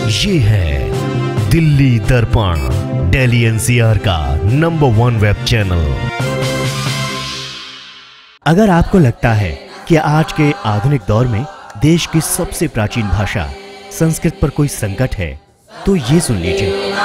ये है दिल्ली दर्पण, दिल्ली एनसीआर का नंबर 1 वेब चैनल। अगर आपको लगता है कि आज के आधुनिक दौर में देश की सबसे प्राचीन भाषा संस्कृत पर कोई संकट है, तो ये सुन लीजिए।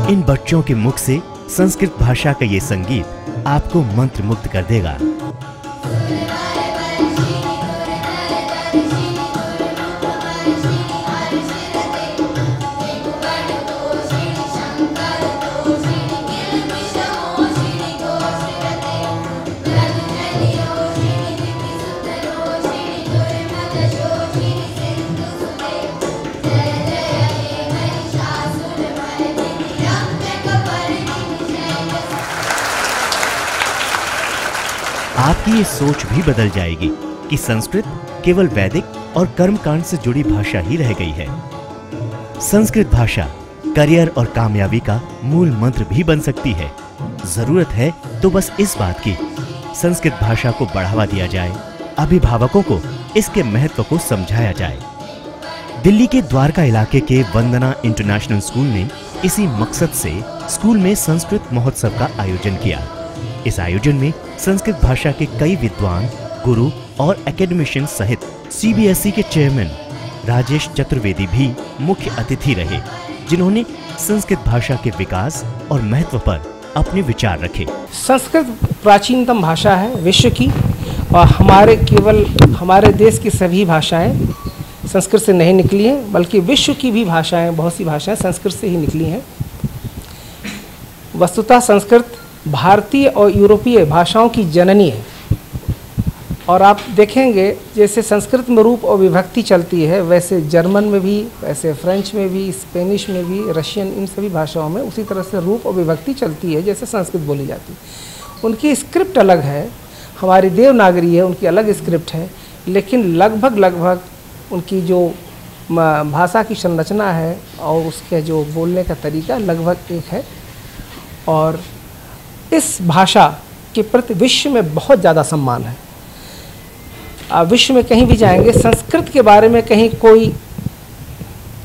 इन बच्चों के मुख से संस्कृत भाषा का ये संगीत आपको मंत्रमुग्ध कर देगा। आपकी ये सोच भी बदल जाएगी कि संस्कृत केवल वैदिक और कर्मकांड से जुड़ी भाषा ही रह गई है। संस्कृत भाषा करियर और कामयाबी का मूल मंत्र भी बन सकती है। जरूरत है तो बस इस बात की, संस्कृत भाषा को बढ़ावा दिया जाए, अभिभावकों को इसके महत्व को समझाया जाए। दिल्ली के द्वारका इलाके के वंदना इंटरनेशनल स्कूल ने इसी मकसद से स्कूल में संस्कृत महोत्सव का आयोजन किया। इस आयोजन में संस्कृत भाषा के कई विद्वान, गुरु और एकेडमिशियन सहित सीबीएसई के चेयरमैन राजेश चतुर्वेदी भी मुख्य अतिथि रहे, जिन्होंने संस्कृत भाषा के विकास और महत्व पर अपने विचार रखे। संस्कृत प्राचीनतम भाषा है विश्व की, और हमारे देश की सभी भाषाएं संस्कृत से नहीं निकली हैं, बल्कि विश्व की भी भाषाएं, बहुत सी भाषाएं संस्कृत से ही निकली हैं। वस्तुतः संस्कृत भारतीय और यूरोपीय भाषाओं की जननी है। और आप देखेंगे जैसे संस्कृत में रूप और विभक्ति चलती है, वैसे जर्मन में भी, वैसे फ्रेंच में भी, स्पेनिश में भी, रशियन, इन सभी भाषाओं में उसी तरह से रूप और विभक्ति चलती है जैसे संस्कृत बोली जाती है। उनकी स्क्रिप्ट अलग है, हमारी देवनागरी है, उनकी अलग स्क्रिप्ट है, लेकिन लगभग उनकी जो भाषा की संरचना है और उसके जो बोलने का तरीका लगभग एक है। और इस भाषा के प्रति विश्व में बहुत ज़्यादा सम्मान है। आप विश्व में कहीं भी जाएंगे, संस्कृत के बारे में कहीं कोई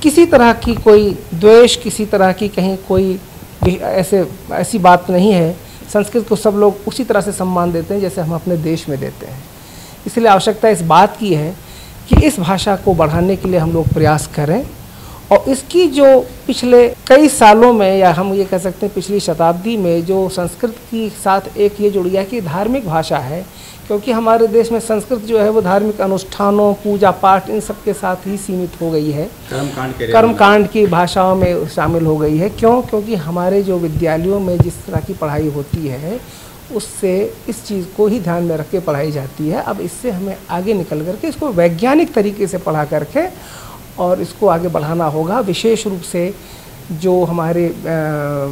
किसी तरह की कोई द्वेष, किसी तरह की कहीं कोई ऐसी बात नहीं है। संस्कृत को सब लोग उसी तरह से सम्मान देते हैं जैसे हम अपने देश में देते हैं। इसलिए आवश्यकता इस बात की है कि इस भाषा को बढ़ाने के लिए हम लोग प्रयास करें, और इसकी जो पिछले कई सालों में, या हम ये कह सकते हैं पिछली शताब्दी में, जो संस्कृत के साथ एक ये जुड़ गया कि धार्मिक भाषा है, क्योंकि हमारे देश में संस्कृत जो है वो धार्मिक अनुष्ठानों, पूजा पाठ, इन सब के साथ ही सीमित हो गई है, कर्मकांड की भाषाओं में शामिल हो गई है। क्योंकि हमारे जो विद्यालयों में जिस तरह की पढ़ाई होती है, उससे इस चीज़ को ही ध्यान में रख के पढ़ाई जाती है। अब इससे हमें आगे निकल करके इसको वैज्ञानिक तरीके से पढ़ा करके और इसको आगे बढ़ाना होगा। विशेष रूप से जो हमारे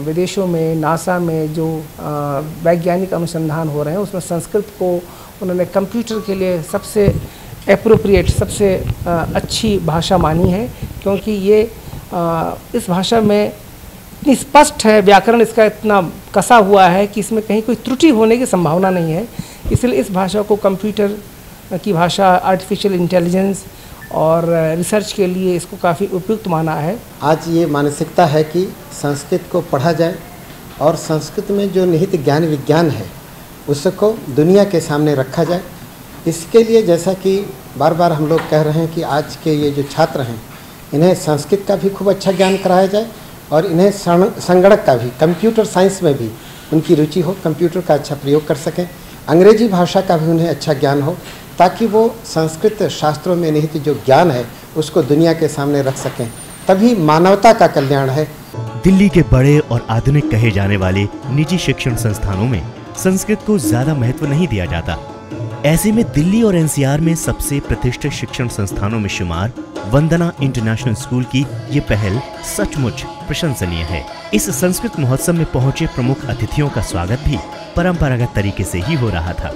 विदेशों में, नासा में जो वैज्ञानिक अनुसंधान हो रहे हैं, उसमें संस्कृत को उन्होंने कंप्यूटर के लिए सबसे एप्रोप्रिएट, सबसे अच्छी भाषा मानी है, क्योंकि ये इस भाषा में इतनी स्पष्ट है, व्याकरण इसका इतना कसा हुआ है कि इसमें कहीं कोई त्रुटि होने की संभावना नहीं है। इसलिए इस भाषा को कंप्यूटर की भाषा, आर्टिफिशियल इंटेलिजेंस और रिसर्च के लिए इसको काफ़ी उपयुक्त माना है। आज ये मानसिकता है कि संस्कृत को पढ़ा जाए और संस्कृत में जो निहित ज्ञान विज्ञान है उसको दुनिया के सामने रखा जाए। इसके लिए जैसा कि बार बार हम लोग कह रहे हैं कि आज के ये जो छात्र हैं, इन्हें संस्कृत का भी खूब अच्छा ज्ञान कराया जाए और इन्हें संगणक का भी, कंप्यूटर साइंस में भी उनकी रुचि हो, कंप्यूटर का अच्छा प्रयोग कर सकें, अंग्रेजी भाषा का भी उन्हें अच्छा ज्ञान हो, ताकि वो संस्कृत शास्त्रों में निहित जो ज्ञान है उसको दुनिया के सामने रख सकें। तभी मानवता का कल्याण है। दिल्ली के बड़े और आधुनिक कहे जाने वाले निजी शिक्षण संस्थानों में संस्कृत को ज्यादा महत्व नहीं दिया जाता। ऐसे में दिल्ली और एनसीआर में सबसे प्रतिष्ठित शिक्षण संस्थानों में शुमार वंदना इंटरनेशनल स्कूल की ये पहल सचमुच प्रशंसनीय है। इस संस्कृत महोत्सव में पहुंचे प्रमुख अतिथियों का स्वागत भी परंपरागत तरीके से ही हो रहा था।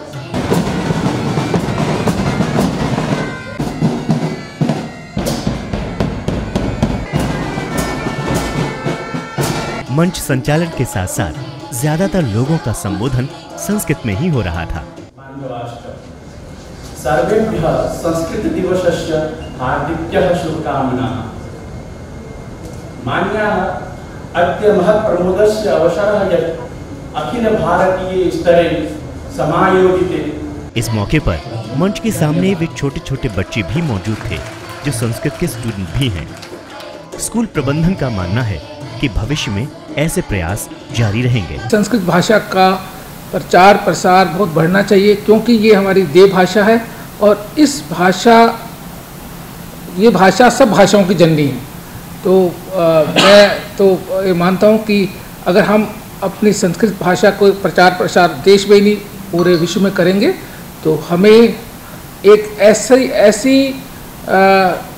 मंच संचालन के साथ साथ ज्यादातर लोगों का संबोधन संस्कृत में ही हो रहा था। सर्वेभ्यः संस्कृत दिवसस्य हार्दिक्यः शुभकामनाः। मान्याः अद्य महत्प्रमोदस्य अवसरः यत् अखिल भारतीय स्तरे समायोजिते। इस मौके पर मंच के सामने वे छोटे छोटे बच्चे भी मौजूद थे जो संस्कृत के स्टूडेंट भी हैं। स्कूल प्रबंधन का मानना है कि भविष्य में ऐसे प्रयास जारी रहेंगे। संस्कृत भाषा का प्रचार प्रसार बहुत बढ़ना चाहिए, क्योंकि ये हमारी देव भाषा है और ये भाषा सब भाषाओं की जननी है। तो मैं तो ये मानता हूँ कि अगर हम अपनी संस्कृत भाषा को प्रचार प्रसार देश में नहीं पूरे विश्व में करेंगे तो हमें एक ऐसी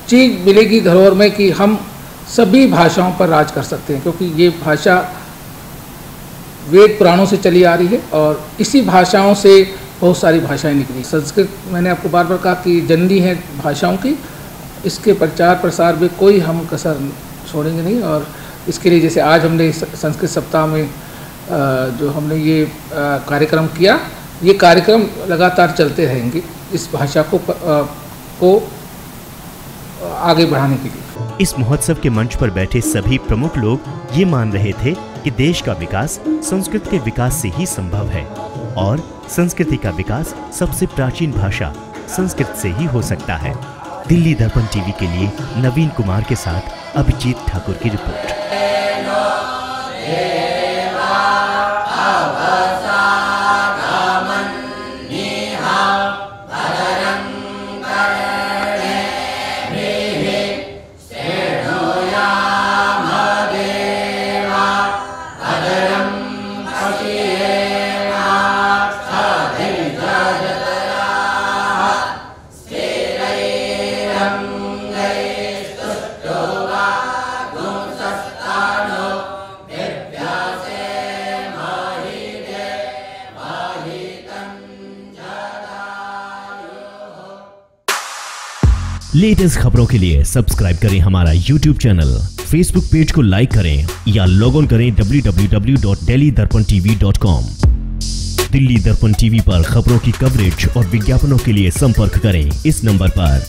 चीज़ मिलेगी धरोहर में कि हम सभी भाषाओं पर राज कर सकते हैं, क्योंकि ये भाषा वेद पुराणों से चली आ रही है और इसी भाषाओं से बहुत सारी भाषाएं निकली। संस्कृत मैंने आपको बार बार कहा कि जननी है भाषाओं की, इसके प्रचार प्रसार में कोई हम कसर छोड़ेंगे नहीं। और इसके लिए जैसे आज हमने संस्कृत सप्ताह में जो हमने ये कार्यक्रम किया, ये कार्यक्रम लगातार चलते रहेंगे इस भाषा को आगे बढ़ाने के लिए। इस महोत्सव के मंच पर बैठे सभी प्रमुख लोग ये मान रहे थे कि देश का विकास संस्कृत के विकास से ही संभव है और संस्कृति का विकास सबसे प्राचीन भाषा संस्कृत से ही हो सकता है। दिल्ली दर्पण टीवी के लिए नवीन कुमार के साथ अभिजीत ठाकुर की रिपोर्ट। लेटेस्ट खबरों के लिए सब्सक्राइब करें हमारा YouTube चैनल, Facebook पेज को लाइक करें या लॉग ऑन करें www.delhidarpantv.com। दिल्ली दर्पण टीवी पर खबरों की कवरेज और विज्ञापनों के लिए संपर्क करें इस नंबर पर।